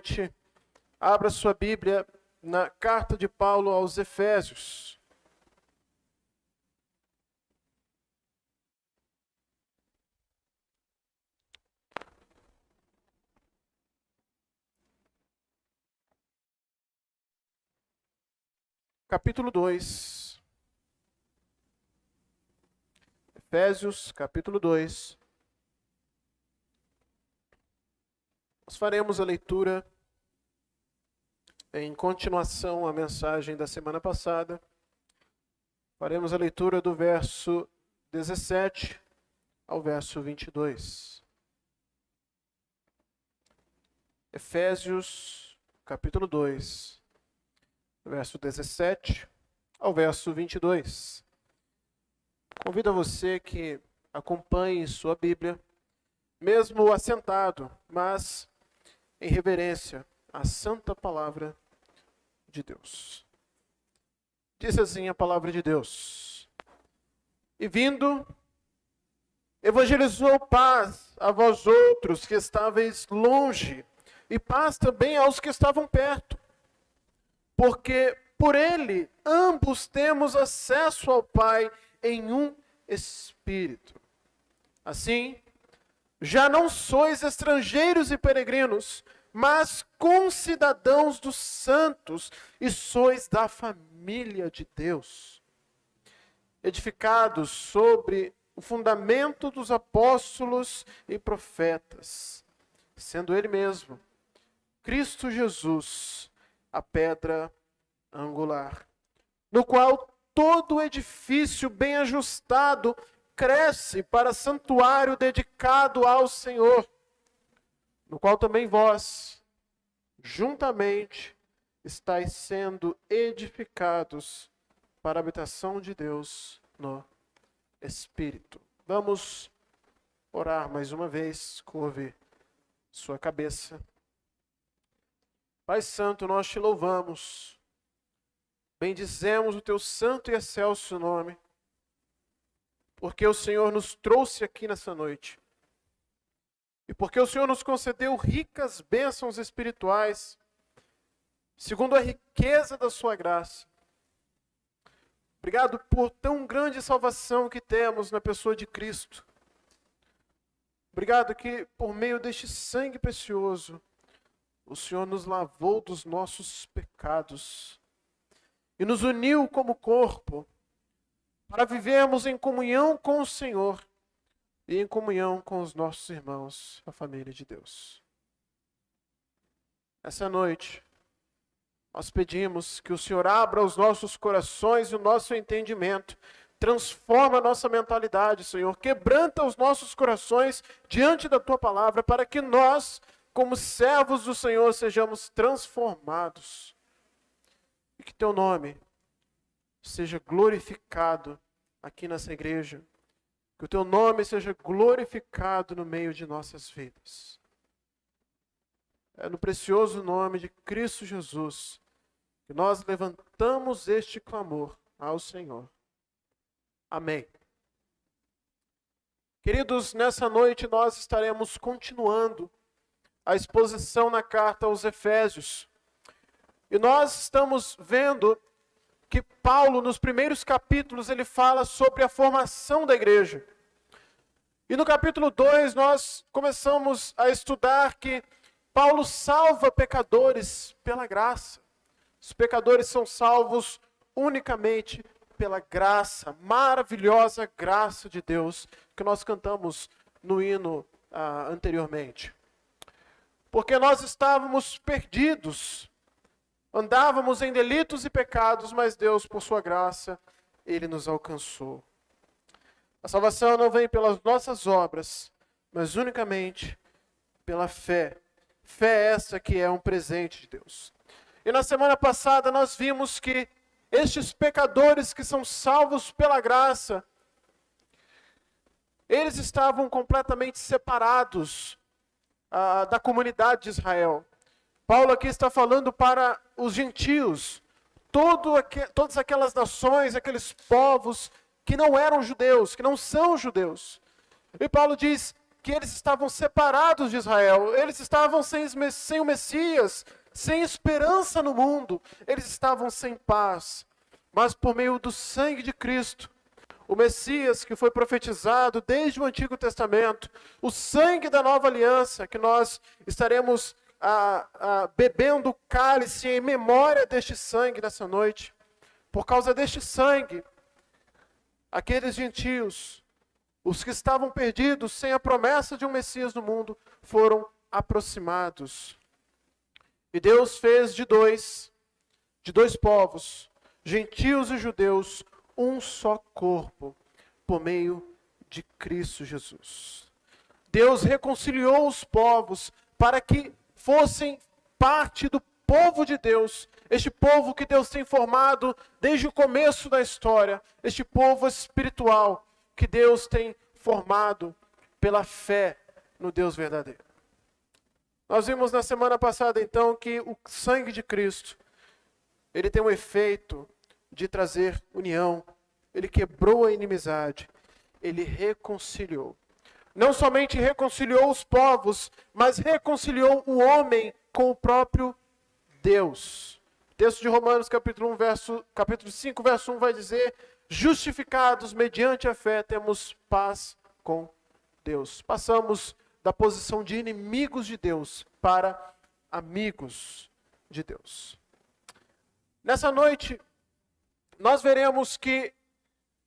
noite, abra sua Bíblia na carta de Paulo aos Efésios. Capítulo 2. Efésios, capítulo 2. Nós faremos a leitura em continuação à mensagem da semana passada. Faremos a leitura do verso 17 ao verso 22. Efésios, capítulo 2, verso 17 ao verso 22. Convido a você que acompanhe sua Bíblia, mesmo assentado, mas em reverência à santa palavra de Deus. Diz assim a palavra de Deus: E vindo, evangelizou paz a vós outros que estáveis longe, e paz também aos que estavam perto. Porque por ele ambos temos acesso ao Pai em um Espírito. Assim, já não sois estrangeiros e peregrinos, mas concidadãos dos santos, e sois da família de Deus, edificados sobre o fundamento dos apóstolos e profetas, sendo ele mesmo, Cristo Jesus, a pedra angular, no qual todo edifício bem ajustado cresce para santuário dedicado ao Senhor, no qual também vós, juntamente, estáis sendo edificados para a habitação de Deus no Espírito. Vamos orar mais uma vez, curve sua cabeça. Pai Santo, nós te louvamos, bendizemos o teu santo e excelso nome, porque o Senhor nos trouxe aqui nessa noite, e porque o Senhor nos concedeu ricas bênçãos espirituais, segundo a riqueza da sua graça. Obrigado por tão grande salvação que temos na pessoa de Cristo. Obrigado que por meio deste sangue precioso, o Senhor nos lavou dos nossos pecados e nos uniu como corpo para vivermos em comunhão com o Senhor e em comunhão com os nossos irmãos, a família de Deus. Essa noite, nós pedimos que o Senhor abra os nossos corações e o nosso entendimento, transforma a nossa mentalidade, Senhor, quebranta os nossos corações diante da Tua palavra, para que nós, como servos do Senhor, sejamos transformados. E que Teu nome seja glorificado aqui nessa igreja. Que o Teu nome seja glorificado no meio de nossas vidas. É no precioso nome de Cristo Jesus que nós levantamos este clamor ao Senhor. Amém. Queridos, nessa noite nós estaremos continuando a exposição na carta aos Efésios. E nós estamos vendo que Paulo, nos primeiros capítulos, ele fala sobre a formação da igreja. E no capítulo 2, nós começamos a estudar que Paulo salva pecadores pela graça. Os pecadores são salvos unicamente pela graça, maravilhosa graça de Deus, que nós cantamos no hino anteriormente. Porque nós estávamos perdidos, andávamos em delitos e pecados, mas Deus, por sua graça, Ele nos alcançou. A salvação não vem pelas nossas obras, mas unicamente pela fé. Fé essa que é um presente de Deus. E na semana passada nós vimos que estes pecadores que são salvos pela graça, eles estavam completamente separados da comunidade de Israel. Paulo aqui está falando para os gentios, todas aquelas nações, aqueles povos que não eram judeus, que não são judeus. E Paulo diz: que eles estavam separados de Israel, eles estavam sem o Messias, sem esperança no mundo, eles estavam sem paz. Mas por meio do sangue de Cristo, o Messias que foi profetizado desde o Antigo Testamento, o sangue da nova aliança, que nós estaremos bebendo o cálice em memória deste sangue nessa noite. Por causa deste sangue, aqueles gentios, os que estavam perdidos, sem a promessa de um Messias no mundo, foram aproximados. E Deus fez de dois povos, gentios e judeus, um só corpo, por meio de Cristo Jesus. Deus reconciliou os povos para que fossem parte do povo de Deus, este povo que Deus tem formado desde o começo da história, este povo espiritual que Deus tem formado pela fé no Deus verdadeiro. Nós vimos na semana passada, então, que o sangue de Cristo, ele tem o efeito de trazer união. Ele quebrou a inimizade, ele reconciliou. Não somente reconciliou os povos, mas reconciliou o homem com o próprio Deus. O texto de Romanos, capítulo 5, verso 1 vai dizer: justificados mediante a fé, temos paz com Deus. Passamos da posição de inimigos de Deus para amigos de Deus. Nessa noite, nós veremos que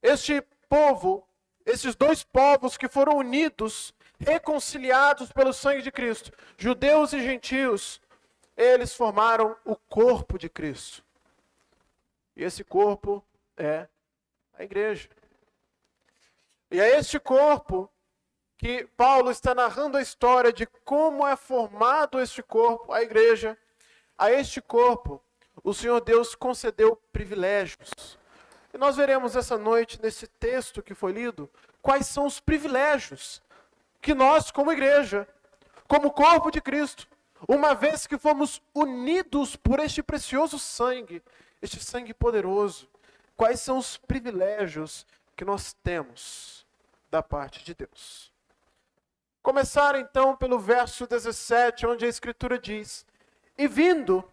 este povo, esses dois povos que foram unidos, reconciliados pelo sangue de Cristo, judeus e gentios, eles formaram o corpo de Cristo. E esse corpo é a igreja. E é este corpo que Paulo está narrando a história de como é formado este corpo, a igreja. A este corpo, o Senhor Deus concedeu privilégios. E nós veremos essa noite, nesse texto que foi lido, quais são os privilégios que nós, como igreja, como corpo de Cristo, uma vez que fomos unidos por este precioso sangue, este sangue poderoso, quais são os privilégios que nós temos da parte de Deus. Começar então pelo verso 17, onde a Escritura diz: e vindo,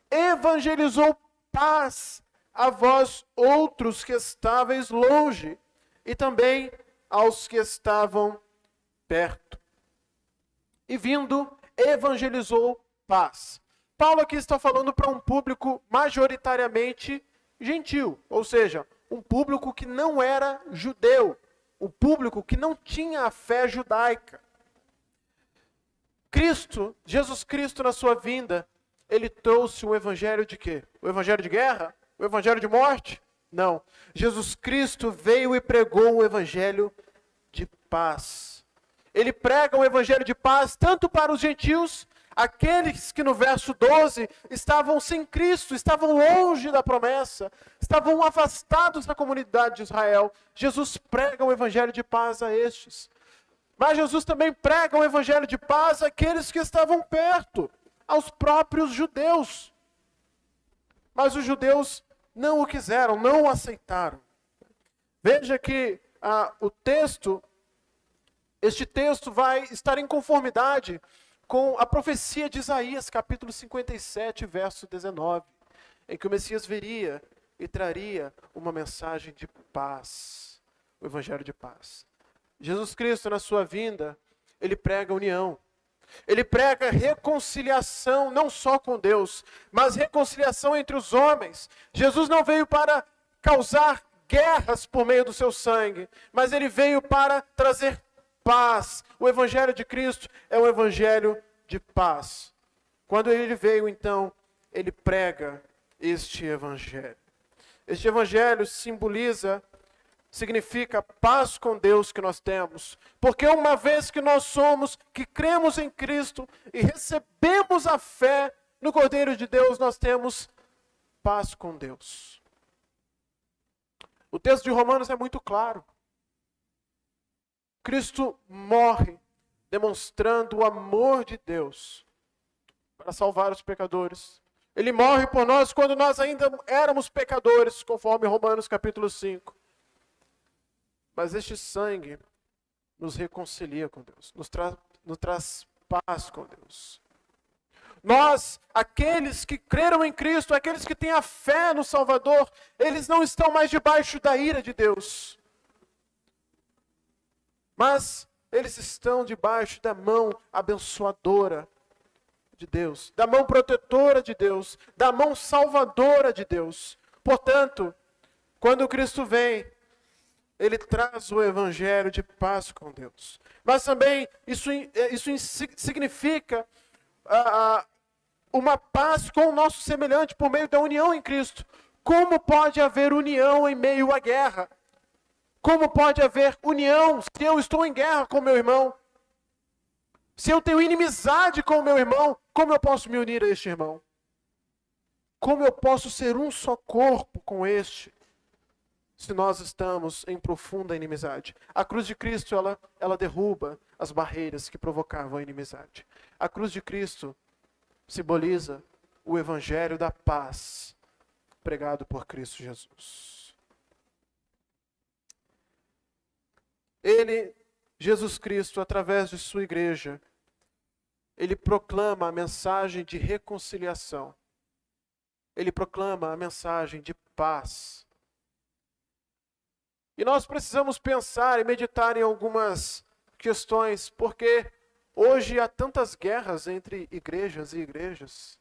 evangelizou paz a vós outros que estáveis longe, e também aos que estavam perto. E vindo, evangelizou paz. Paulo aqui está falando para um público majoritariamente gentil, ou seja, um público que não era judeu, um público que não tinha a fé judaica. Jesus Cristo na sua vinda, ele trouxe um evangelho de quê? O evangelho de guerra? O evangelho de morte? Não. Jesus Cristo veio e pregou o evangelho de paz. Ele prega o evangelho de paz tanto para os gentios, aqueles que no verso 12 estavam sem Cristo, estavam longe da promessa, estavam afastados da comunidade de Israel. Jesus prega o evangelho de paz a estes. Mas Jesus também prega o evangelho de paz àqueles que estavam perto, aos próprios judeus. Mas os judeus não o quiseram, não o aceitaram. Veja que este texto vai estar em conformidade com a profecia de Isaías, capítulo 57, verso 19, em que o Messias viria e traria uma mensagem de paz, o evangelho de paz. Jesus Cristo, na sua vinda, ele prega união. Ele prega reconciliação, não só com Deus, mas reconciliação entre os homens. Jesus não veio para causar guerras por meio do seu sangue, mas ele veio para trazer paz. O evangelho de Cristo é um evangelho de paz. Quando ele veio, então, ele prega este evangelho. Este evangelho significa paz com Deus que nós temos. Porque uma vez que cremos em Cristo e recebemos a fé no Cordeiro de Deus, nós temos paz com Deus. O texto de Romanos é muito claro. Cristo morre demonstrando o amor de Deus para salvar os pecadores. Ele morre por nós quando nós ainda éramos pecadores, conforme Romanos capítulo 5. Mas este sangue nos reconcilia com Deus, nos traz paz com Deus. Nós, aqueles que creram em Cristo, aqueles que têm a fé no Salvador, eles não estão mais debaixo da ira de Deus. Mas eles estão debaixo da mão abençoadora de Deus, da mão protetora de Deus, da mão salvadora de Deus. Portanto, quando Cristo vem, Ele traz o evangelho de paz com Deus. Mas também isso significa uma paz com o nosso semelhante por meio da união em Cristo. Como pode haver união em meio à guerra? Como pode haver união se eu estou em guerra com meu irmão? Se eu tenho inimizade com o meu irmão, como eu posso me unir a este irmão? Como eu posso ser um só corpo com este, se nós estamos em profunda inimizade? A cruz de Cristo, ela derruba as barreiras que provocavam a inimizade. A cruz de Cristo simboliza o evangelho da paz pregado por Cristo Jesus. Ele, Jesus Cristo, através de sua igreja, ele proclama a mensagem de reconciliação. Ele proclama a mensagem de paz. E nós precisamos pensar e meditar em algumas questões, porque hoje há tantas guerras entre igrejas e igrejas.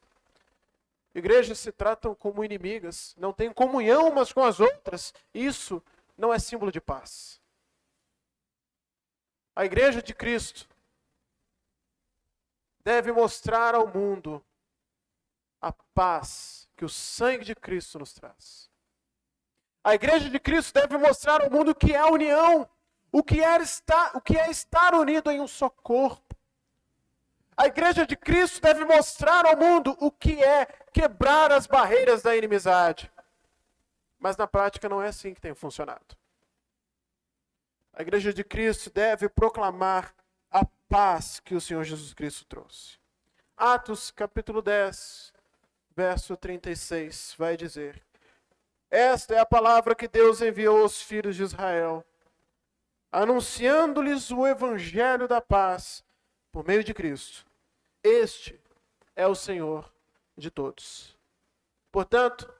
Igrejas se tratam como inimigas, não têm comunhão umas com as outras. Isso não é símbolo de paz. A igreja de Cristo deve mostrar ao mundo a paz que o sangue de Cristo nos traz. A igreja de Cristo deve mostrar ao mundo o que é a união, o que é estar unido em um só corpo. A igreja de Cristo deve mostrar ao mundo o que é quebrar as barreiras da inimizade. Mas na prática não é assim que tem funcionado. A igreja de Cristo deve proclamar a paz que o Senhor Jesus Cristo trouxe. Atos capítulo 10, verso 36, vai dizer: esta é a palavra que Deus enviou aos filhos de Israel, anunciando-lhes o evangelho da paz por meio de Cristo. Este é o Senhor de todos. Portanto,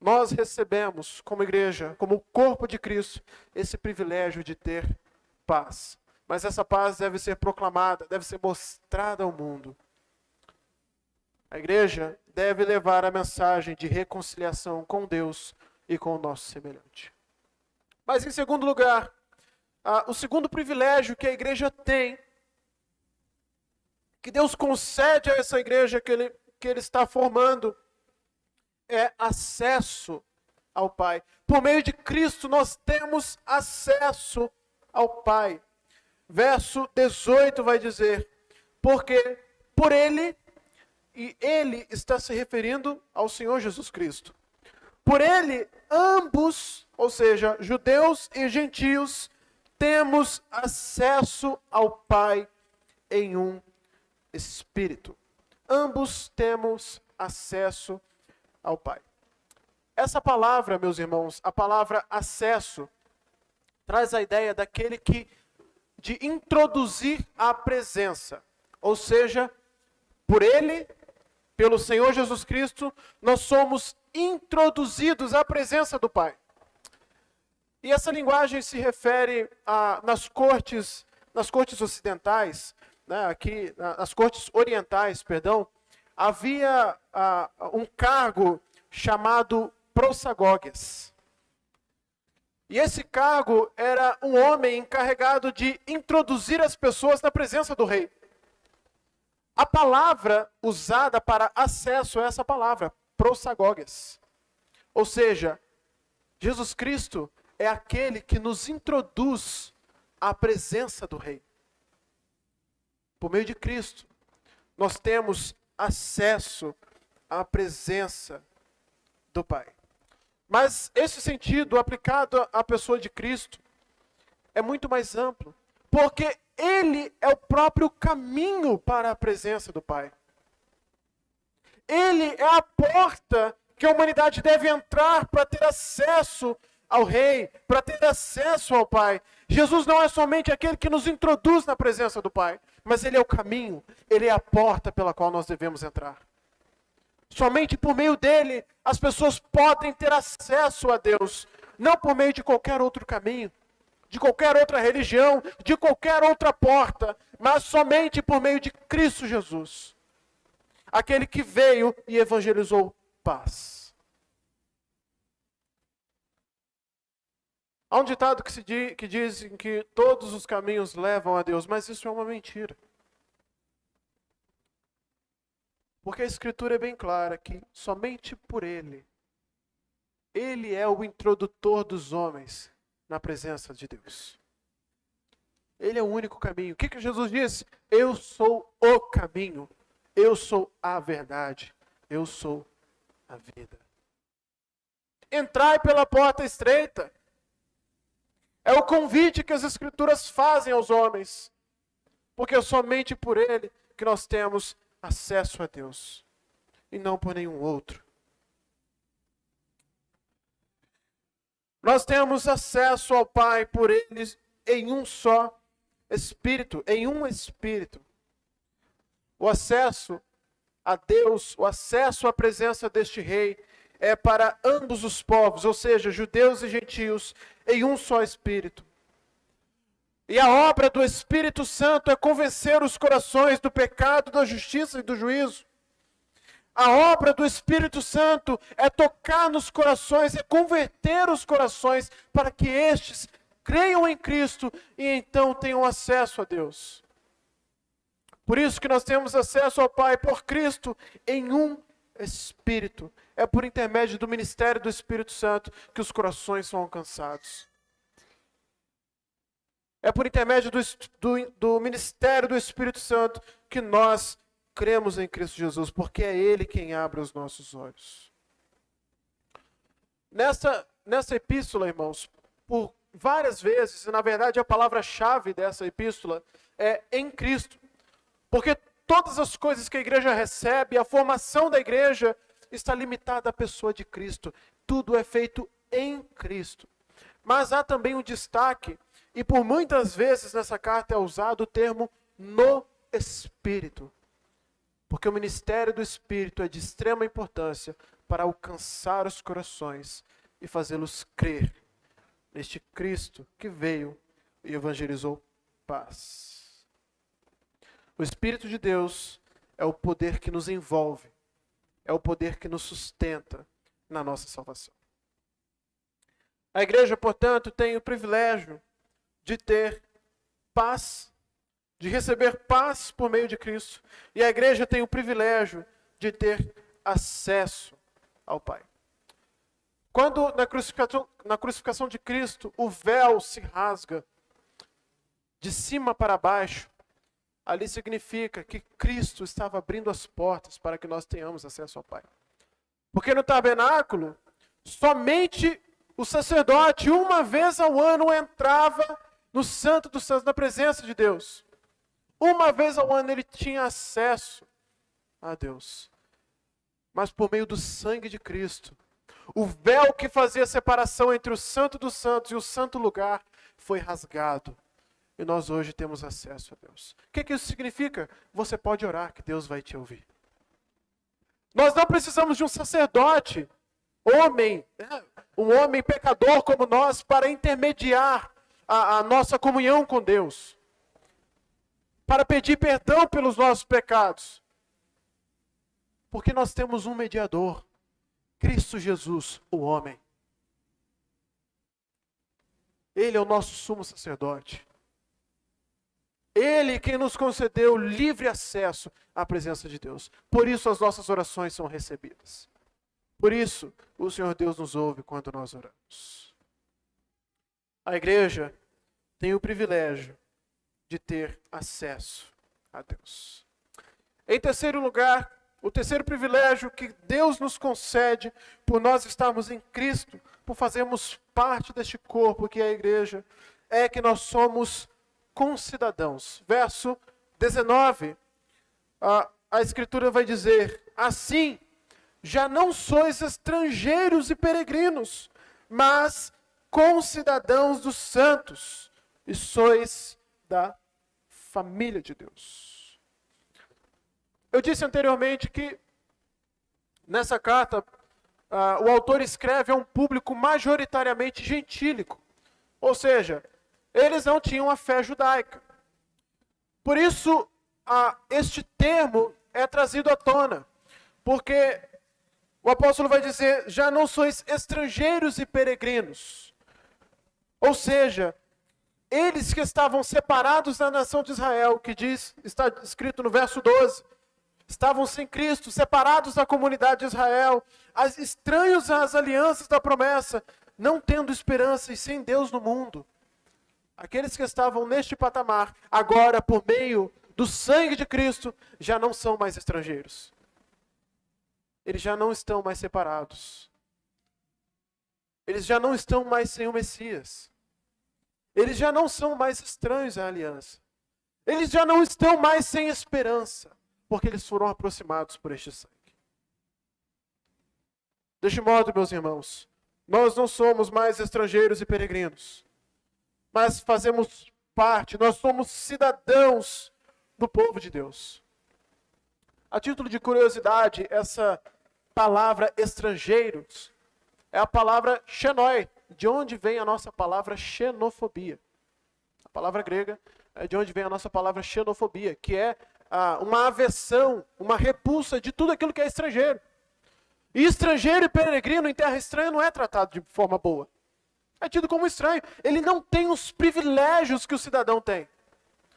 nós recebemos como igreja, como corpo de Cristo, esse privilégio de ter paz. Mas essa paz deve ser proclamada, deve ser mostrada ao mundo. A igreja deve levar a mensagem de reconciliação com Deus e com o nosso semelhante. Mas em segundo lugar, o segundo privilégio que a igreja tem, que Deus concede a essa igreja que Ele está formando, é acesso ao Pai. Por meio de Cristo nós temos acesso ao Pai. Verso 18 vai dizer: porque por Ele, e Ele está se referindo ao Senhor Jesus Cristo, por Ele ambos, ou seja, judeus e gentios, temos acesso ao Pai em um Espírito. Ambos temos acesso ao Pai. Essa palavra, meus irmãos, a palavra acesso, traz a ideia de introduzir a presença. Ou seja, por Ele, pelo Senhor Jesus Cristo, nós somos introduzidos à presença do Pai. E essa linguagem se refere nas cortes ocidentais, né, aqui nas cortes orientais, perdão, havia um cargo chamado prosagoges. E esse cargo era um homem encarregado de introduzir as pessoas na presença do rei. A palavra usada para acesso é essa palavra, prosagoges. Ou seja, Jesus Cristo é aquele que nos introduz à presença do rei. Por meio de Cristo, nós temos acesso à presença do Pai. Mas esse sentido aplicado à pessoa de Cristo é muito mais amplo, porque Ele é o próprio caminho para a presença do Pai. Ele é a porta que a humanidade deve entrar para ter acesso ao Rei, para ter acesso ao Pai. Jesus não é somente aquele que nos introduz na presença do Pai, mas Ele é o caminho, Ele é a porta pela qual nós devemos entrar. Somente por meio dele as pessoas podem ter acesso a Deus, não por meio de qualquer outro caminho, de qualquer outra religião, de qualquer outra porta, mas somente por meio de Cristo Jesus, aquele que veio e evangelizou paz. Há um ditado que diz que todos os caminhos levam a Deus, mas isso é uma mentira. Porque a Escritura é bem clara que somente por Ele é o introdutor dos homens na presença de Deus. Ele é o único caminho. O que Jesus disse? Eu sou o caminho, eu sou a verdade, eu sou a vida. Entrai pela porta estreita. É o convite que as Escrituras fazem aos homens. Porque é somente por Ele que nós temos acesso a Deus, e não por nenhum outro. Nós temos acesso ao Pai por Ele em um só Espírito, em um Espírito. O acesso a Deus, o acesso à presença deste Rei é para ambos os povos, ou seja, judeus e gentios, em um só Espírito. E a obra do Espírito Santo é convencer os corações do pecado, da justiça e do juízo. A obra do Espírito Santo é tocar nos corações, é converter os corações para que estes creiam em Cristo e então tenham acesso a Deus. Por isso que nós temos acesso ao Pai por Cristo em um Espírito. É por intermédio do ministério do Espírito Santo que os corações são alcançados. É por intermédio do ministério do Espírito Santo que nós cremos em Cristo Jesus, porque é Ele quem abre os nossos olhos. Nessa epístola, irmãos, por várias vezes, e na verdade a palavra-chave dessa epístola é em Cristo. Porque todas as coisas que a igreja recebe, a formação da igreja, está limitada à pessoa de Cristo. Tudo é feito em Cristo. Mas há também um destaque, e por muitas vezes nessa carta é usado o termo no Espírito. Porque o ministério do Espírito é de extrema importância para alcançar os corações e fazê-los crer neste Cristo que veio e evangelizou paz. O Espírito de Deus é o poder que nos envolve, é o poder que nos sustenta na nossa salvação. A igreja, portanto, tem o privilégio de ter paz, de receber paz por meio de Cristo. E a igreja tem o privilégio de ter acesso ao Pai. Quando na crucificação de Cristo o véu se rasga de cima para baixo, ali significa que Cristo estava abrindo as portas para que nós tenhamos acesso ao Pai. Porque no tabernáculo, somente o sacerdote, uma vez ao ano, entrava no Santo dos Santos, na presença de Deus. Uma vez ao ano ele tinha acesso a Deus. Mas por meio do sangue de Cristo, o véu que fazia a separação entre o Santo dos Santos e o Santo Lugar foi rasgado. E nós hoje temos acesso a Deus. O que isso significa? Você pode orar que Deus vai te ouvir. Nós não precisamos de um sacerdote, homem, um homem pecador como nós, para intermediar a nossa comunhão com Deus, para pedir perdão pelos nossos pecados. Porque nós temos um mediador, Cristo Jesus, o homem. Ele é o nosso sumo sacerdote. Ele quem nos concedeu livre acesso à presença de Deus. Por isso as nossas orações são recebidas. Por isso o Senhor Deus nos ouve quando nós oramos. A igreja tem o privilégio de ter acesso a Deus. Em terceiro lugar, o terceiro privilégio que Deus nos concede por nós estarmos em Cristo, por fazermos parte deste corpo que é a igreja, é que nós somos concidadãos. Verso 19, a Escritura vai dizer: assim, já não sois estrangeiros e peregrinos, mas concidadãos dos santos e sois da família de Deus. Eu disse anteriormente que nessa carta o autor escreve a um público majoritariamente gentílico, ou seja, eles não tinham a fé judaica. Por isso, este termo é trazido à tona, porque o apóstolo vai dizer, já não sois estrangeiros e peregrinos. Ou seja, eles que estavam separados da nação de Israel, que está escrito no verso 12, estavam sem Cristo, separados da comunidade de Israel, estranhos às alianças da promessa, não tendo esperança e sem Deus no mundo. Aqueles que estavam neste patamar, agora por meio do sangue de Cristo, já não são mais estrangeiros. Eles já não estão mais separados. Eles já não estão mais sem o Messias. Eles já não são mais estranhos à aliança. Eles já não estão mais sem esperança, porque eles foram aproximados por este sangue. Deste modo, meus irmãos, nós não somos mais estrangeiros e peregrinos, mas fazemos parte, nós somos cidadãos do povo de Deus. A título de curiosidade, essa palavra estrangeiros é a palavra xenoi, de onde vem a nossa palavra xenofobia. A palavra grega é de onde vem a nossa palavra xenofobia, que é uma aversão, uma repulsa de tudo aquilo que é estrangeiro. E estrangeiro e peregrino em terra estranha não é tratado de forma boa. É tido como estranho. Ele não tem os privilégios que o cidadão tem.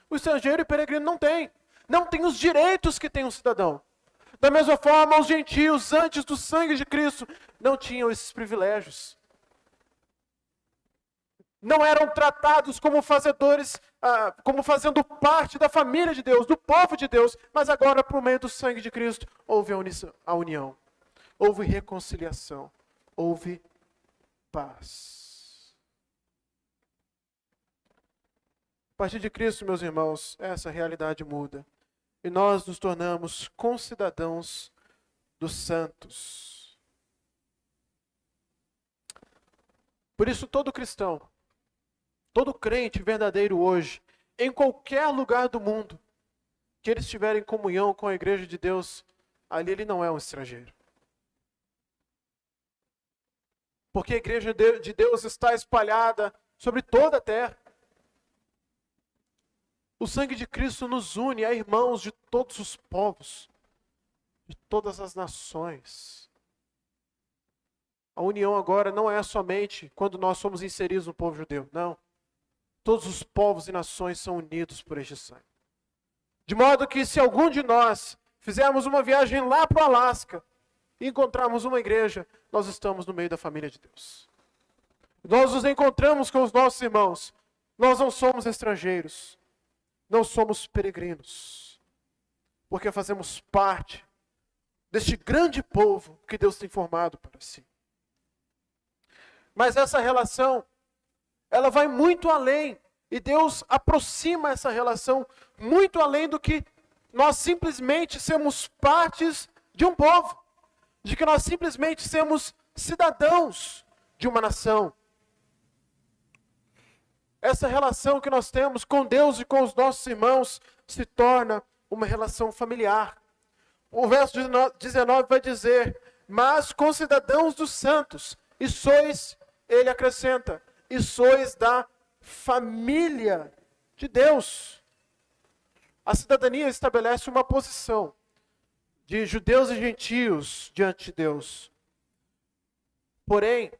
O estrangeiro e peregrino não tem. Não tem os direitos que tem um cidadão. Da mesma forma, os gentios, antes do sangue de Cristo, não tinham esses privilégios. Não eram tratados como fazedores, como fazendo parte da família de Deus, do povo de Deus, mas agora, por meio do sangue de Cristo, houve a união, houve reconciliação, houve paz. A partir de Cristo, meus irmãos, essa realidade muda. E nós nos tornamos concidadãos dos santos. Por isso, todo cristão, todo crente verdadeiro hoje, em qualquer lugar do mundo, que ele estiver em comunhão com a igreja de Deus, ali ele não é um estrangeiro. Porque a igreja de Deus está espalhada sobre toda a terra. O sangue de Cristo nos une a irmãos de todos os povos, de todas as nações. A união agora não é somente quando nós somos inseridos no povo judeu, não. Todos os povos e nações são unidos por este sangue. De modo que se algum de nós fizermos uma viagem lá para o Alasca e encontrarmos uma igreja, nós estamos no meio da família de Deus. Nós nos encontramos com os nossos irmãos. Nós não somos estrangeiros. Não somos peregrinos, porque fazemos parte deste grande povo que Deus tem formado para si. Mas essa relação, ela vai muito além, e Deus aproxima essa relação muito além do que nós simplesmente sermos partes de um povo, de que nós simplesmente sermos cidadãos de uma nação. Essa relação que nós temos com Deus e com os nossos irmãos se torna uma relação familiar. O verso 19 vai dizer, mas concidadãos dos santos, e sois, ele acrescenta, e sois da família de Deus. A cidadania estabelece uma posição de judeus e gentios diante de Deus. Porém,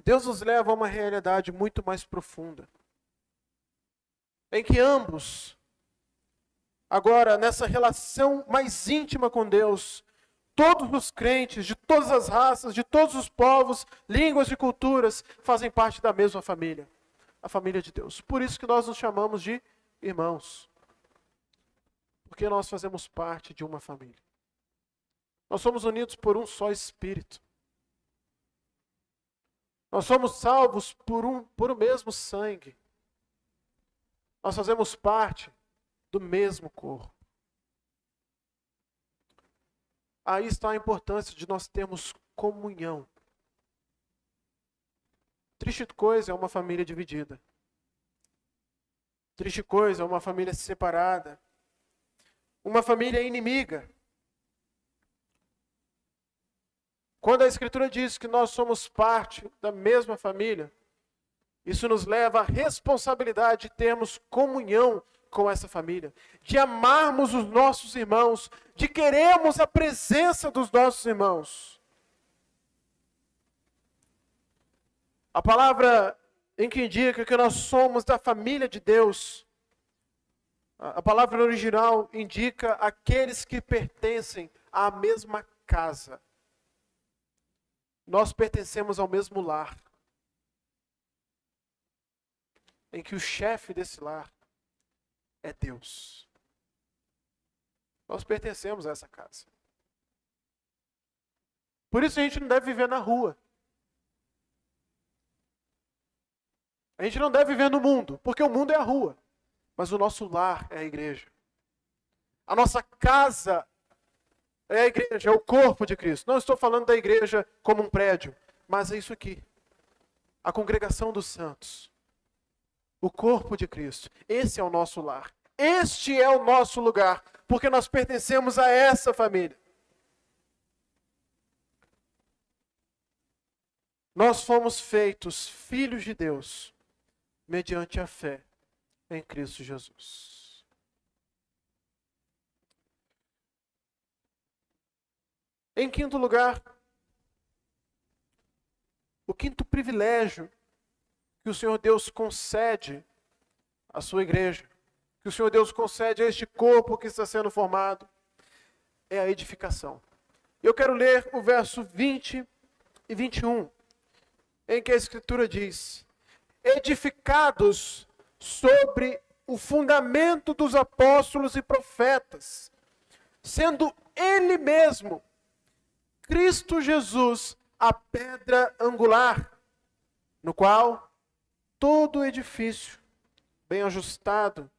Deus nos leva a uma realidade muito mais profunda, em que ambos, agora nessa relação mais íntima com Deus, todos os crentes de todas as raças, de todos os povos, línguas e culturas, fazem parte da mesma família, a família de Deus. Por isso que nós nos chamamos de irmãos, porque nós fazemos parte de uma família. Nós somos unidos por um só Espírito. Nós somos salvos por o mesmo sangue. Nós fazemos parte do mesmo corpo. Aí está a importância de nós termos comunhão. Triste coisa é uma família dividida. Triste coisa é uma família separada. Uma família inimiga. Quando a Escritura diz que nós somos parte da mesma família, isso nos leva à responsabilidade de termos comunhão com essa família, de amarmos os nossos irmãos, de querermos a presença dos nossos irmãos. A palavra em que indica que nós somos da família de Deus, a palavra original indica aqueles que pertencem à mesma casa. Nós pertencemos ao mesmo lar, em que o chefe desse lar é Deus. Nós pertencemos a essa casa. Por isso a gente não deve viver na rua. A gente não deve viver no mundo, porque o mundo é a rua. Mas o nosso lar é a igreja. A nossa casa é a igreja, é o corpo de Cristo. Não estou falando da igreja como um prédio, mas é isso aqui. A congregação dos santos. O corpo de Cristo. Esse é o nosso lar. Este é o nosso lugar, porque nós pertencemos a essa família. Nós fomos feitos filhos de Deus, mediante a fé em Cristo Jesus. Em quinto lugar, o quinto privilégio que o Senhor Deus concede à sua igreja, que o Senhor Deus concede a este corpo que está sendo formado, é a edificação. Eu quero ler o verso 20 e 21, em que a Escritura diz: edificados sobre o fundamento dos apóstolos e profetas, sendo Ele mesmo, Cristo Jesus, a pedra angular, no qual todo edifício, bem ajustado,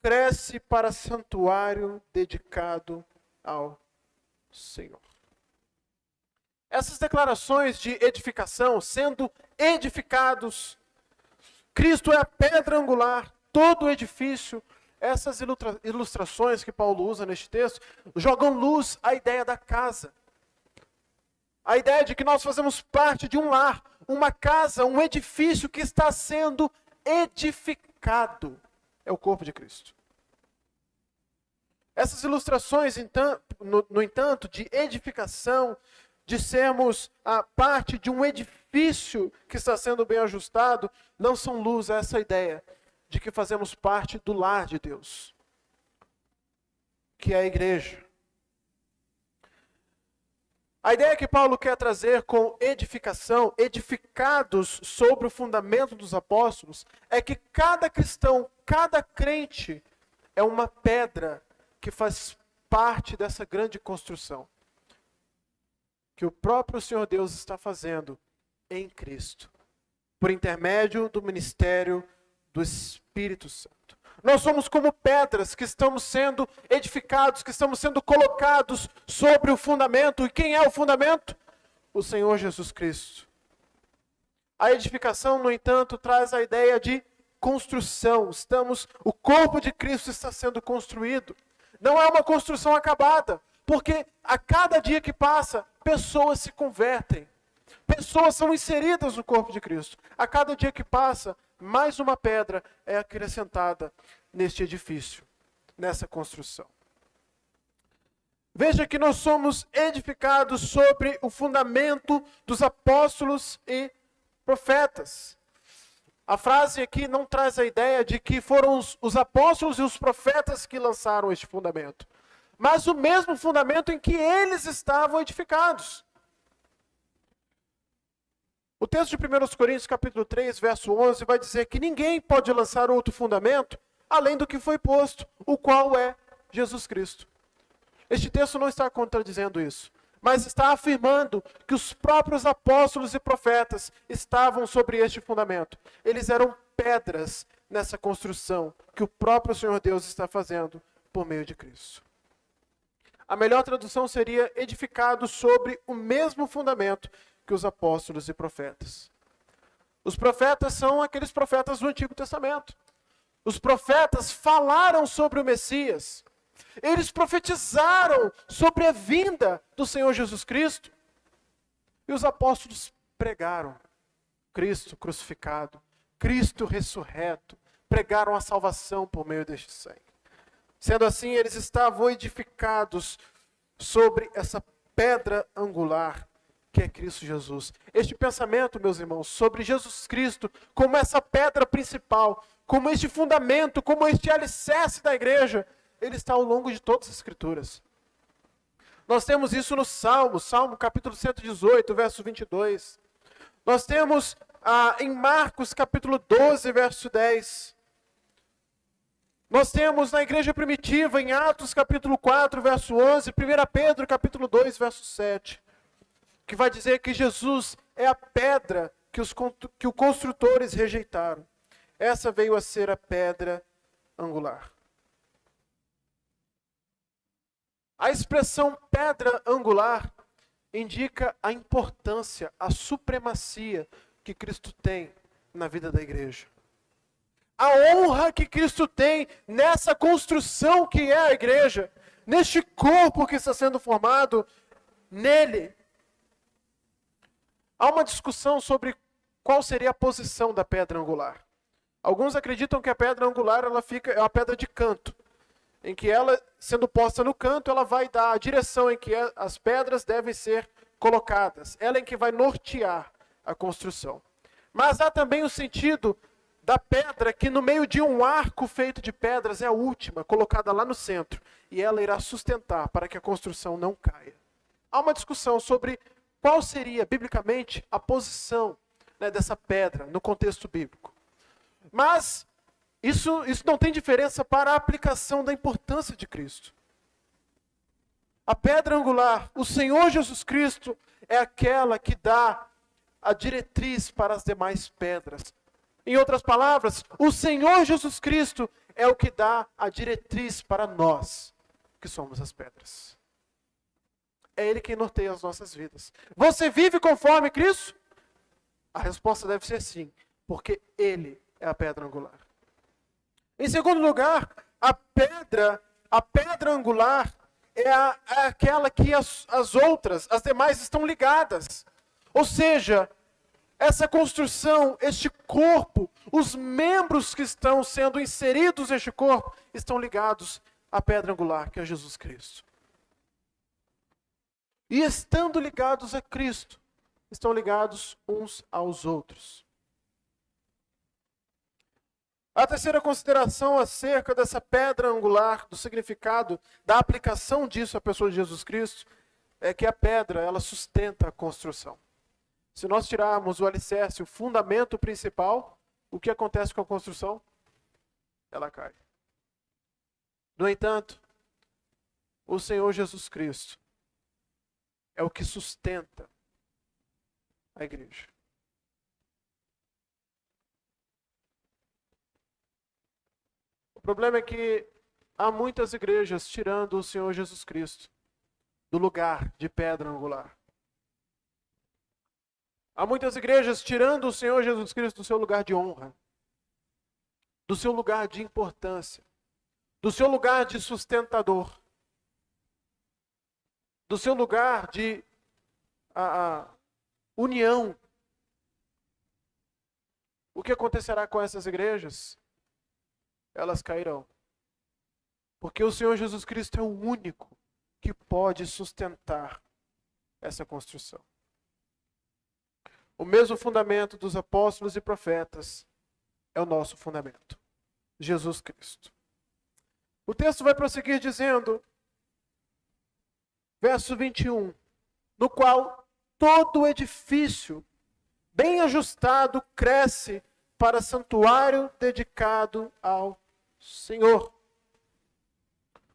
cresce para santuário dedicado ao Senhor. Essas declarações de edificação, sendo edificados, Cristo é a pedra angular, todo o edifício, essas ilustrações que Paulo usa neste texto, jogam luz à ideia da casa. A ideia de que nós fazemos parte de um lar, uma casa, um edifício que está sendo edificado. É o corpo de Cristo. Essas ilustrações, no entanto, de edificação, de sermos a parte de um edifício que está sendo bem ajustado, não são luz a essa ideia de que fazemos parte do lar de Deus, que é a igreja. A ideia que Paulo quer trazer com edificação, edificados sobre o fundamento dos apóstolos, é que cada cristão, cada crente, é uma pedra que faz parte dessa grande construção que o próprio Senhor Deus está fazendo em Cristo, por intermédio do ministério do Espírito Santo. Nós somos como pedras que estamos sendo edificados, que estamos sendo colocados sobre o fundamento. E quem é o fundamento? O Senhor Jesus Cristo. A edificação, no entanto, traz a ideia de construção. O corpo de Cristo está sendo construído. Não é uma construção acabada, porque a cada dia que passa, pessoas se convertem. Pessoas são inseridas no corpo de Cristo. A cada dia que passa, mais uma pedra é acrescentada neste edifício, nessa construção. Veja que nós somos edificados sobre o fundamento dos apóstolos e profetas. A frase aqui não traz a ideia de que foram os apóstolos e os profetas que lançaram este fundamento, mas o mesmo fundamento em que eles estavam edificados. O texto de 1 Coríntios, capítulo 3, verso 11, vai dizer que ninguém pode lançar outro fundamento além do que foi posto, o qual é Jesus Cristo. Este texto não está contradizendo isso, mas está afirmando que os próprios apóstolos e profetas estavam sobre este fundamento. Eles eram pedras nessa construção que o próprio Senhor Deus está fazendo por meio de Cristo. A melhor tradução seria edificado sobre o mesmo fundamento que os apóstolos e profetas. Os profetas são aqueles profetas do Antigo Testamento. Os profetas falaram sobre o Messias. Eles profetizaram sobre a vinda do Senhor Jesus Cristo. E os apóstolos pregaram Cristo crucificado, Cristo ressurreto, pregaram a salvação por meio deste sangue. Sendo assim, eles estavam edificados sobre essa pedra angular que é Cristo Jesus. Este pensamento, meus irmãos, sobre Jesus Cristo como essa pedra principal, como este fundamento, como este alicerce da igreja, ele está ao longo de todas as Escrituras. Nós temos isso no Salmo capítulo 118, verso 22. Nós temos em Marcos capítulo 12, verso 10. Nós temos na igreja primitiva, em Atos capítulo 4, verso 11, 1 Pedro capítulo 2, verso 7, que vai dizer que Jesus é a pedra que os construtores rejeitaram. Essa veio a ser a pedra angular. A expressão pedra angular indica a importância, a supremacia que Cristo tem na vida da igreja. A honra que Cristo tem nessa construção que é a igreja, neste corpo que está sendo formado nele. Há uma discussão sobre qual seria a posição da pedra angular. Alguns acreditam que a pedra angular é uma pedra de canto, em que ela, sendo posta no canto, ela vai dar a direção em que as pedras devem ser colocadas. Ela é em que vai nortear a construção. Mas há também o sentido da pedra que no meio de um arco feito de pedras é a última, colocada lá no centro. E ela irá sustentar para que a construção não caia. Há uma discussão sobre qual seria, biblicamente, a posição dessa pedra no contexto bíblico. Mas isso não tem diferença para a aplicação da importância de Cristo. A pedra angular, o Senhor Jesus Cristo, é aquela que dá a diretriz para as demais pedras. Em outras palavras, o Senhor Jesus Cristo é o que dá a diretriz para nós, que somos as pedras. É Ele quem norteia as nossas vidas. Você vive conforme Cristo? A resposta deve ser sim, porque Ele é a pedra angular. Em segundo lugar, a pedra angular é aquela que as demais estão ligadas. Ou seja, essa construção, este corpo, os membros que estão sendo inseridos neste corpo, estão ligados à pedra angular, que é Jesus Cristo. E estando ligados a Cristo, estão ligados uns aos outros. A terceira consideração acerca dessa pedra angular, do significado, da aplicação disso à pessoa de Jesus Cristo, é que a pedra, ela sustenta a construção. Se nós tirarmos o alicerce, o fundamento principal, o que acontece com a construção? Ela cai. No entanto, o Senhor Jesus Cristo é o que sustenta a igreja. O problema é que há muitas igrejas tirando o Senhor Jesus Cristo do lugar de pedra angular. Há muitas igrejas tirando o Senhor Jesus Cristo do seu lugar de honra, do seu lugar de importância, do seu lugar de sustentador, do seu lugar de união. O que acontecerá com essas igrejas? Elas cairão. Porque o Senhor Jesus Cristo é o único que pode sustentar essa construção. O mesmo fundamento dos apóstolos e profetas é o nosso fundamento. Jesus Cristo. O texto vai prosseguir dizendo, verso 21, no qual todo edifício bem ajustado cresce para santuário dedicado ao Senhor.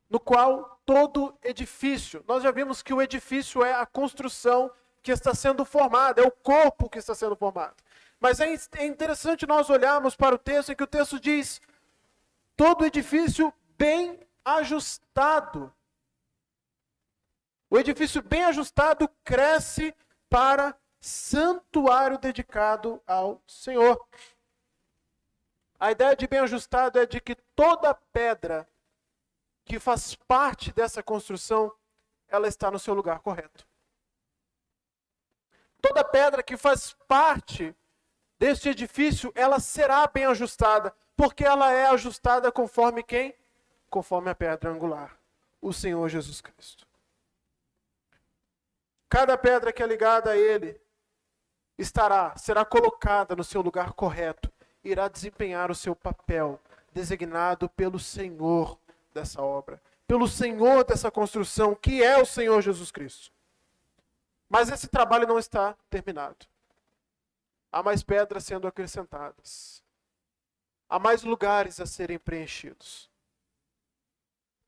No qual todo edifício, nós já vimos que o edifício é a construção que está sendo formada, é o corpo que está sendo formado. Mas é interessante nós olharmos para o texto em que o texto diz, todo edifício bem ajustado. O edifício bem ajustado cresce para santuário dedicado ao Senhor. A ideia de bem ajustado é de que toda pedra que faz parte dessa construção, ela está no seu lugar correto. Toda pedra que faz parte deste edifício, ela será bem ajustada, porque ela é ajustada conforme quem? Conforme a pedra angular, o Senhor Jesus Cristo. Cada pedra que é ligada a Ele será colocada no seu lugar correto, irá desempenhar o seu papel, designado pelo Senhor dessa obra, pelo Senhor dessa construção, que é o Senhor Jesus Cristo. Mas esse trabalho não está terminado. Há mais pedras sendo acrescentadas. Há mais lugares a serem preenchidos.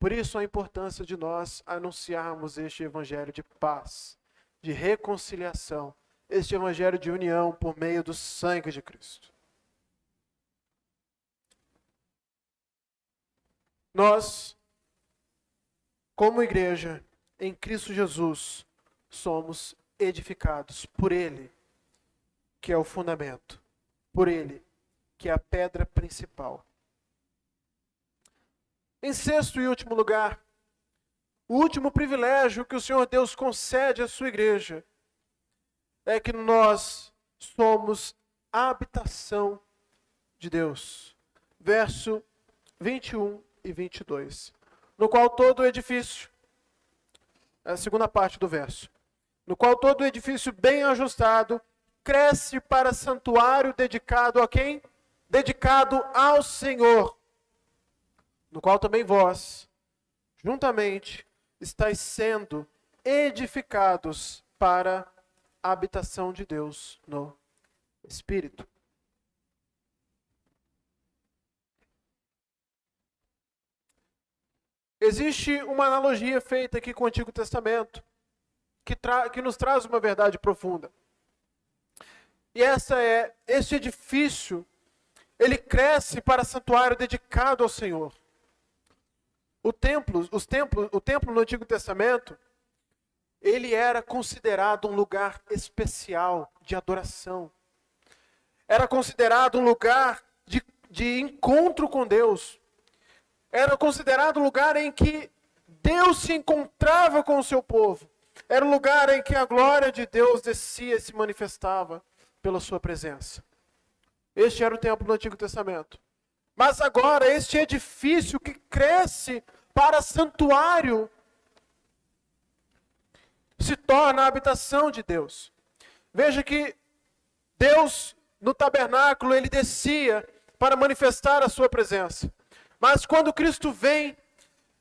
Por isso a importância de nós anunciarmos este evangelho de paz, de reconciliação, este evangelho de união por meio do sangue de Cristo. Nós, como igreja, em Cristo Jesus, somos edificados por Ele, que é o fundamento, por Ele, que é a pedra principal. Em sexto e último lugar, o último privilégio que o Senhor Deus concede à sua igreja é que nós somos a habitação de Deus. Verso 21 e 22. No qual todo o edifício, a segunda parte do verso, no qual todo o edifício bem ajustado cresce para santuário dedicado a quem? Dedicado ao Senhor, no qual também vós, juntamente, estáis sendo edificados para a habitação de Deus no Espírito. Existe uma analogia feita aqui com o Antigo Testamento, que nos traz uma verdade profunda. E este edifício, ele cresce para santuário dedicado ao Senhor. O templo no Antigo Testamento, ele era considerado um lugar especial de adoração. Era considerado um lugar de encontro com Deus. Era considerado um lugar em que Deus se encontrava com o seu povo. Era um lugar em que a glória de Deus descia e se manifestava pela sua presença. Este era o templo do Antigo Testamento. Mas agora, este edifício que cresce para santuário se torna a habitação de Deus. Veja que Deus, no tabernáculo, ele descia para manifestar a sua presença. Mas quando Cristo vem,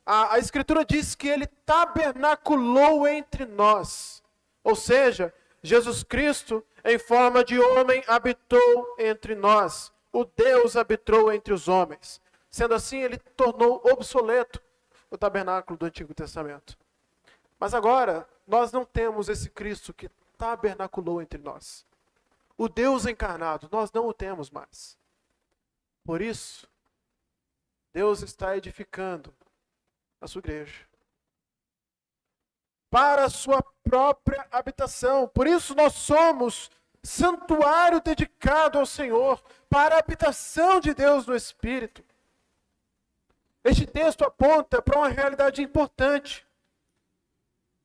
a Escritura diz que ele tabernaculou entre nós. Ou seja, Jesus Cristo, em forma de homem, habitou entre nós. O Deus habitou entre os homens. Sendo assim, ele tornou obsoleto o tabernáculo do Antigo Testamento. Mas agora, nós não temos esse Cristo que tabernaculou entre nós. O Deus encarnado, nós não o temos mais. Por isso, Deus está edificando a sua igreja para a sua própria habitação. Por isso nós somos santuário dedicado ao Senhor, para a habitação de Deus no Espírito. Este texto aponta para uma realidade importante,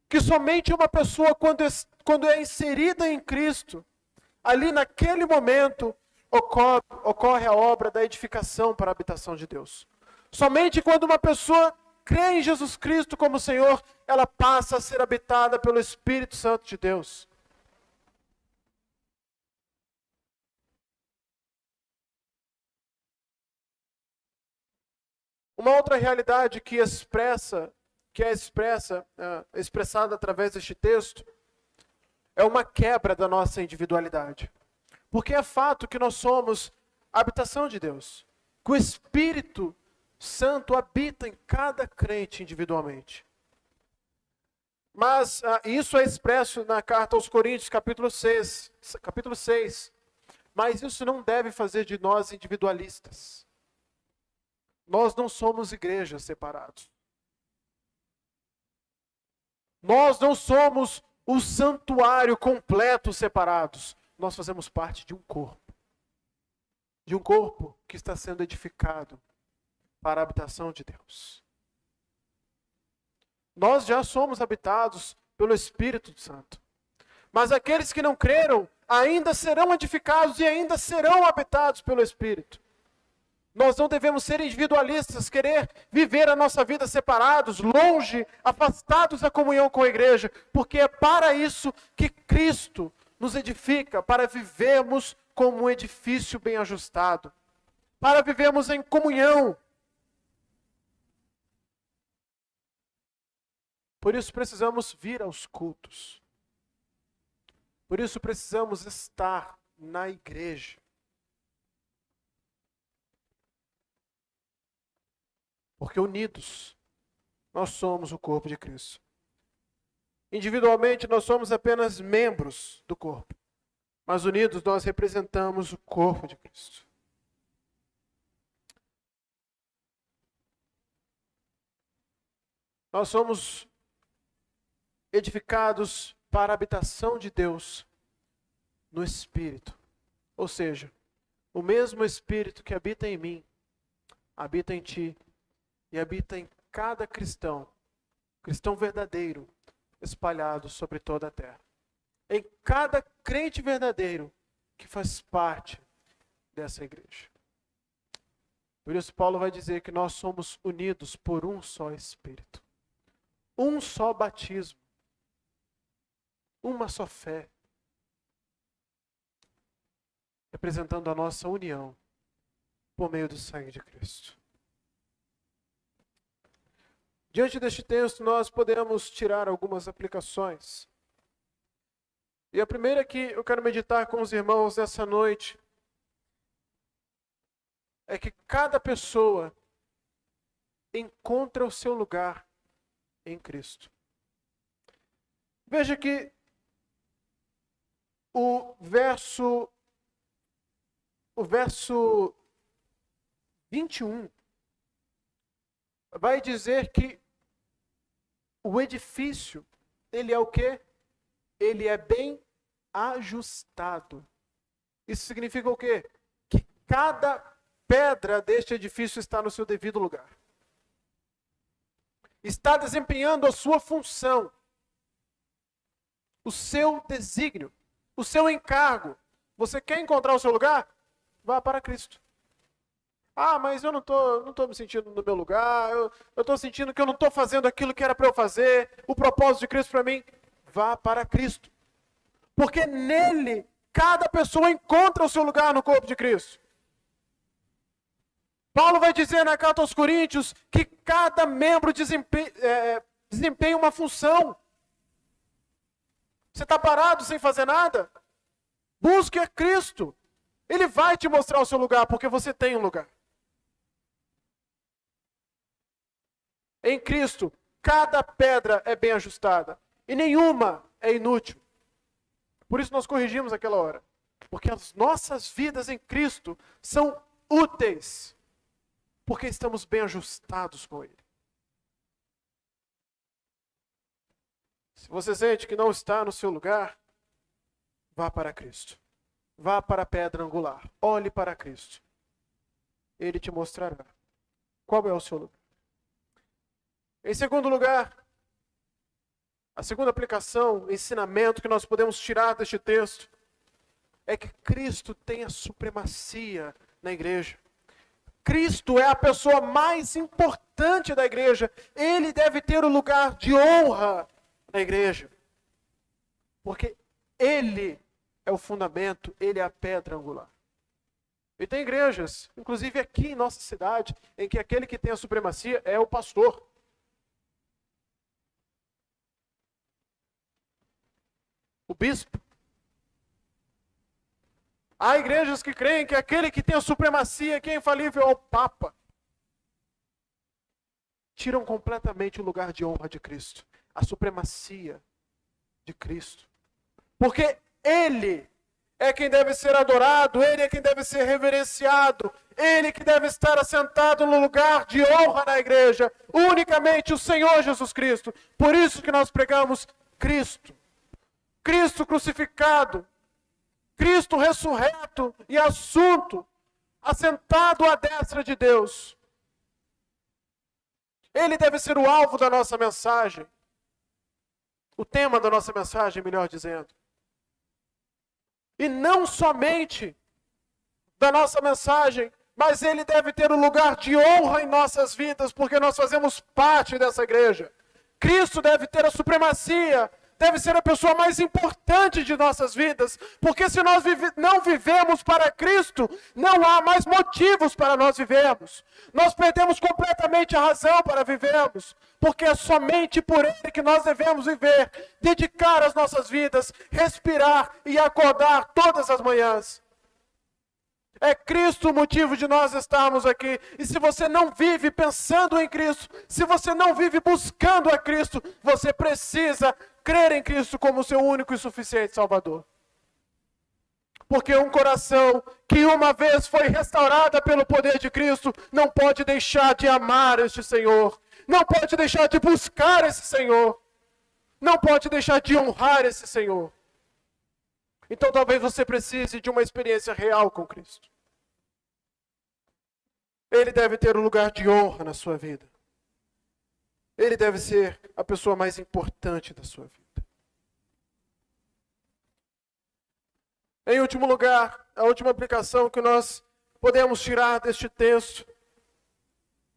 que somente uma pessoa, quando é inserida em Cristo, ali naquele momento, ocorre a obra da edificação para a habitação de Deus. Somente quando uma pessoa crê em Jesus Cristo como Senhor, ela passa a ser habitada pelo Espírito Santo de Deus. Uma outra realidade que é expressada através deste texto, é uma quebra da nossa individualidade. Porque é fato que nós somos a habitação de Deus, que o Espírito Santo habita em cada crente individualmente. Mas isso é expresso na carta aos Coríntios, capítulo 6. Mas isso não deve fazer de nós individualistas. Nós não somos igrejas separados. Nós não somos o santuário completo separados. Nós fazemos parte de um corpo. De um corpo que está sendo edificado para a habitação de Deus. Nós já somos habitados pelo Espírito Santo. Mas aqueles que não creram ainda serão edificados e ainda serão habitados pelo Espírito. Nós não devemos ser individualistas, querer viver a nossa vida separados, longe, afastados da comunhão com a igreja, porque é para isso que Cristo nos edifica, para vivermos como um edifício bem ajustado, para vivermos em comunhão. Por isso precisamos vir aos cultos. Por isso precisamos estar na igreja. Porque unidos, nós somos o corpo de Cristo. Individualmente, nós somos apenas membros do corpo. Mas unidos, nós representamos o corpo de Cristo. Nós somos edificados para a habitação de Deus no Espírito. Ou seja, o mesmo Espírito que habita em mim, habita em ti e habita em cada cristão, cristão verdadeiro, espalhado sobre toda a terra. Em cada crente verdadeiro que faz parte dessa igreja. Por isso Paulo vai dizer que nós somos unidos por um só Espírito. Um só batismo. Uma só fé, representando a nossa união por meio do sangue de Cristo. Diante deste texto, nós podemos tirar algumas aplicações. E a primeira que eu quero meditar com os irmãos nessa noite é que cada pessoa encontra o seu lugar em Cristo. Veja que o verso 21 vai dizer que o edifício, ele é o quê? Ele é bem ajustado. Isso significa o quê? Que cada pedra deste edifício está no seu devido lugar. Está desempenhando a sua função, o seu desígnio, o seu encargo. Você quer encontrar o seu lugar? Vá para Cristo. Ah, mas eu não tô me sentindo no meu lugar, eu estou sentindo que eu não estou fazendo aquilo que era para eu fazer, o propósito de Cristo para mim. Vá para Cristo. Porque nele, cada pessoa encontra o seu lugar no corpo de Cristo. Paulo vai dizer na carta aos Coríntios que cada membro desempenha uma função. Você está parado sem fazer nada? Busque a Cristo. Ele vai te mostrar o seu lugar, porque você tem um lugar. Em Cristo, cada pedra é bem ajustada. E nenhuma é inútil. Por isso nós corrigimos aquela hora. Porque as nossas vidas em Cristo são úteis. Porque estamos bem ajustados com Ele. Se você sente que não está no seu lugar, vá para Cristo. Vá para a pedra angular. Olhe para Cristo. Ele te mostrará qual é o seu lugar. Em segundo lugar, a segunda aplicação, ensinamento que nós podemos tirar deste texto, é que Cristo tem a supremacia na igreja. Cristo é a pessoa mais importante da igreja. Ele deve ter o lugar de honra na igreja. Porque Ele é o fundamento, Ele é a pedra angular. E tem igrejas, inclusive aqui em nossa cidade, em que aquele que tem a supremacia é o pastor. O bispo. Há igrejas que creem que aquele que tem a supremacia, que é infalível, é o Papa. Tiram completamente o lugar de honra de Cristo. A supremacia de Cristo. Porque Ele é quem deve ser adorado, Ele é quem deve ser reverenciado, Ele que deve estar assentado no lugar de honra na igreja, unicamente o Senhor Jesus Cristo. Por isso que nós pregamos Cristo Cristo crucificado, Cristo ressurreto e assunto, assentado à destra de Deus. Ele deve ser o alvo da nossa mensagem. O tema da nossa mensagem, melhor dizendo. E não somente da nossa mensagem, mas ele deve ter um lugar de honra em nossas vidas, porque nós fazemos parte dessa igreja. Cristo deve ter a supremacia, deve ser a pessoa mais importante de nossas vidas, porque se nós não vivemos para Cristo, não há mais motivos para nós vivermos. Nós perdemos completamente a razão para vivermos, porque é somente por Ele que nós devemos viver, dedicar as nossas vidas, respirar e acordar todas as manhãs. É Cristo o motivo de nós estarmos aqui. E se você não vive pensando em Cristo, se você não vive buscando a Cristo, você precisa crer em Cristo como seu único e suficiente Salvador. Porque um coração que uma vez foi restaurado pelo poder de Cristo, não pode deixar de amar este Senhor. Não pode deixar de buscar esse Senhor. Não pode deixar de honrar esse Senhor. Então talvez você precise de uma experiência real com Cristo. Ele deve ter um lugar de honra na sua vida. Ele deve ser a pessoa mais importante da sua vida. Em último lugar, a última aplicação que nós podemos tirar deste texto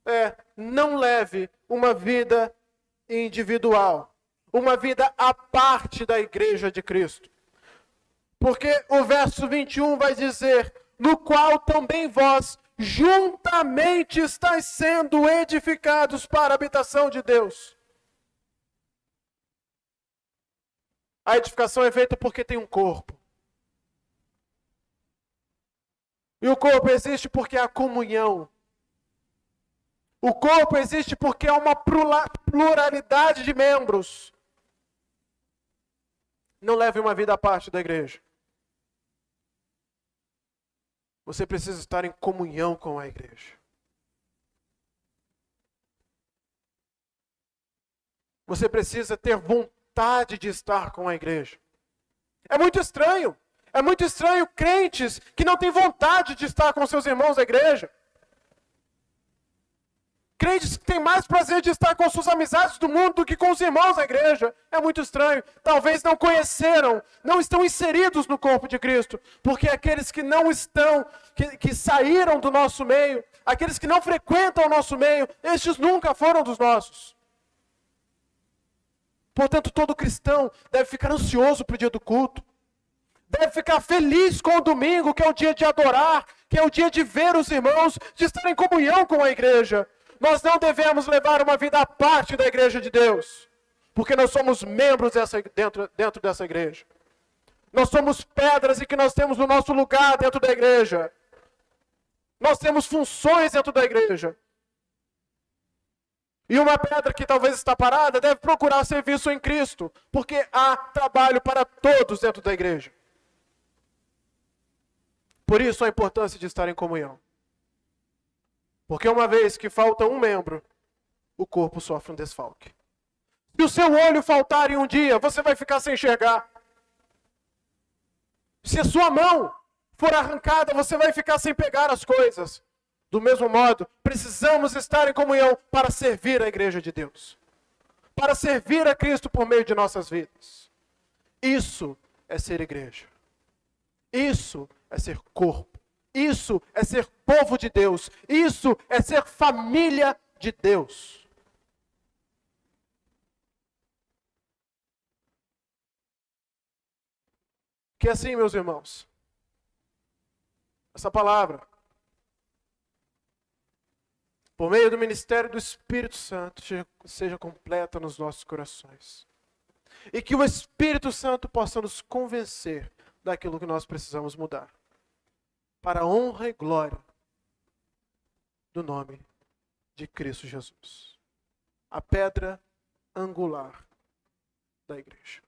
é: não leve uma vida individual, uma vida à parte da igreja de Cristo. Porque o verso 21 vai dizer: no qual também vós juntamente estáis sendo edificados para a habitação de Deus. A edificação é feita porque tem um corpo. E o corpo existe porque há comunhão. O corpo existe porque há uma pluralidade de membros. Não leve uma vida à parte da igreja. Você precisa estar em comunhão com a igreja. Você precisa ter vontade de estar com a igreja. É muito estranho. É muito estranho crentes que não têm vontade de estar com seus irmãos da igreja. Crentes que têm mais prazer de estar com suas amizades do mundo do que com os irmãos da igreja. É muito estranho. Talvez não conheceram, não estão inseridos no corpo de Cristo. Porque aqueles que não estão, que saíram do nosso meio, aqueles que não frequentam o nosso meio, estes nunca foram dos nossos. Portanto, todo cristão deve ficar ansioso para o dia do culto. Deve ficar feliz com o domingo, que é o dia de adorar, que é o dia de ver os irmãos, de estar em comunhão com a igreja. Nós não devemos levar uma vida à parte da igreja de Deus, porque nós somos membros dentro dessa igreja. Nós somos pedras e que nós temos o nosso lugar dentro da igreja. Nós temos funções dentro da igreja. E uma pedra que talvez está parada deve procurar serviço em Cristo, porque há trabalho para todos dentro da igreja. Por isso a importância de estar em comunhão. Porque uma vez que falta um membro, o corpo sofre um desfalque. Se o seu olho faltar em um dia, você vai ficar sem enxergar. Se a sua mão for arrancada, você vai ficar sem pegar as coisas. Do mesmo modo, precisamos estar em comunhão para servir a igreja de Deus. Para servir a Cristo por meio de nossas vidas. Isso é ser igreja. Isso é ser corpo. Isso é ser povo de Deus. Isso é ser família de Deus. Que assim, meus irmãos, essa palavra, por meio do ministério do Espírito Santo, seja completa nos nossos corações. E que o Espírito Santo possa nos convencer daquilo que nós precisamos mudar. Para a honra e glória do nome de Cristo Jesus. A pedra angular da igreja.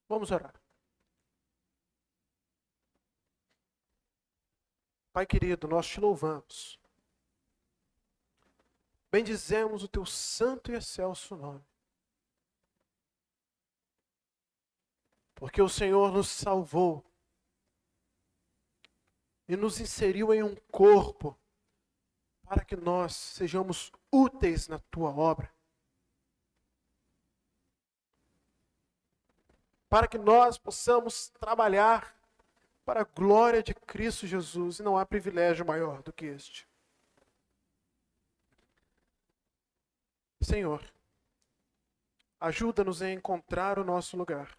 Vamos orar. Pai querido, nós te louvamos. Bendizemos o teu santo e excelso nome. Porque o Senhor nos salvou e nos inseriu em um corpo para que nós sejamos úteis na tua obra. Para que nós possamos trabalhar para a glória de Cristo Jesus, e não há privilégio maior do que este. Senhor, ajuda-nos a encontrar o nosso lugar.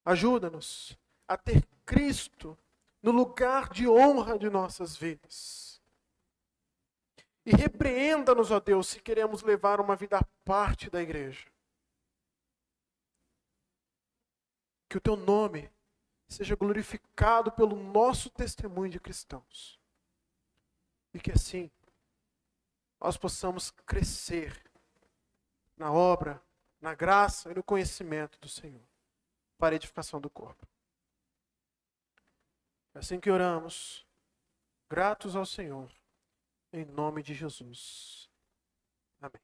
Ajuda-nos a ter Cristo no lugar de honra de nossas vidas. E repreenda-nos, ó Deus, se queremos levar uma vida à parte da igreja. Que o teu nome seja glorificado pelo nosso testemunho de cristãos. E que assim nós possamos crescer na obra, na graça e no conhecimento do Senhor, para a edificação do corpo. É assim que oramos, gratos ao Senhor, em nome de Jesus. Amém.